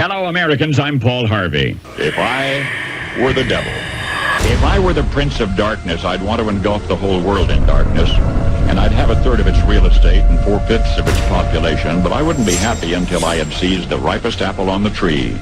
Hello, Americans. I'm Paul Harvey. If I were the devil, if I were the prince of darkness, I'd want to engulf the whole world in darkness, and I'd have a third of its real estate and 4/5 of its population, but I wouldn't be happy until I had seized the ripest apple on the tree.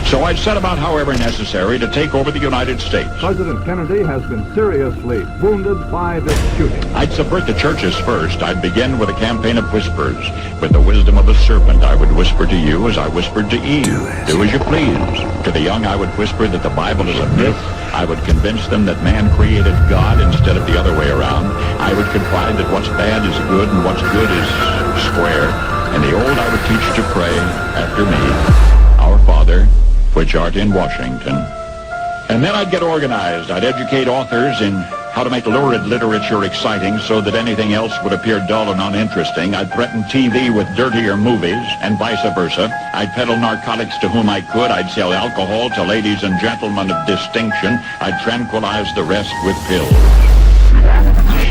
So I'd set about, however necessary, to take over the United States. President Kennedy has been seriously wounded by this shooting. I'd subvert the churches first. I'd begin with a campaign of whispers. With the wisdom of the serpent, I would whisper to you as I whispered to Eve. Do as you please. To the young, I would whisper that the Bible is a myth. I would convince them that man created God instead of the other way around. I would confide that what's bad is good and what's good is square. And the old I would teach to pray after me, Our Father, which art in Washington. And then I'd get organized. I'd educate authors in how to make lurid literature exciting so that anything else would appear dull and uninteresting. I'd threaten TV with dirtier movies and vice versa. I'd peddle narcotics to whom I could. I'd sell alcohol to ladies and gentlemen of distinction. I'd tranquilize the rest with pills.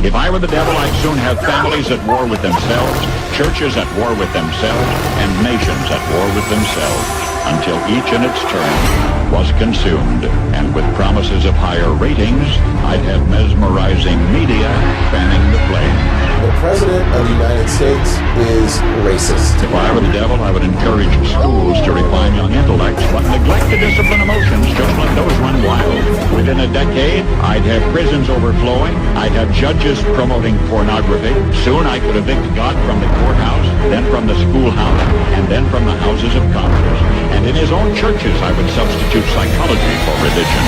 If I were the devil, I'd soon have families at war with themselves, churches at war with themselves, and nations at war with themselves, until each in its turn was consumed. And with promises of higher ratings, I'd have mesmerizing media fanning the flame. The President of the United States is racist. If I were the devil, I would encourage schools to refine young intellects, but neglect to discipline emotions, just let those run wild. Within a decade, I'd have prisons overflowing. I'd have judges promoting pornography. Soon I could evict God from the courthouse, then from the schoolhouse, and then from the houses of Congress. And in his own churches, I would substitute psychology for religion.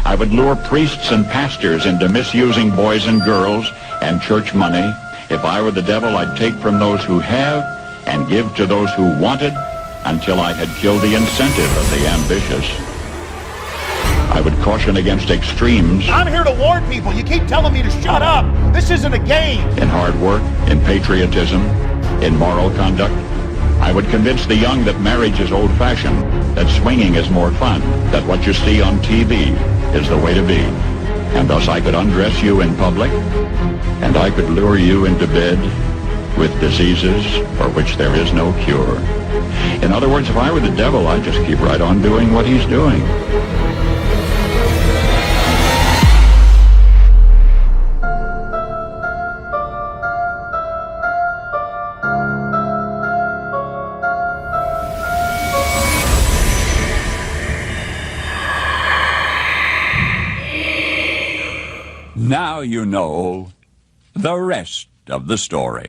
I would lure priests and pastors into misusing boys and girls and church money. If I were the devil, I'd take from those who have and give to those who wanted until I had killed the incentive of the ambitious. I would caution against extremes. I'm here to warn people. You keep telling me to shut up. This isn't a game. In hard work, in patriotism, in moral conduct. I would convince the young that marriage is old-fashioned, that swinging is more fun, that what you see on TV is the way to be. And thus I could undress you in public, and I could lure you into bed with diseases for which there is no cure. In other words, if I were the devil, I'd just keep right on doing what he's doing. Now you know the rest of the story.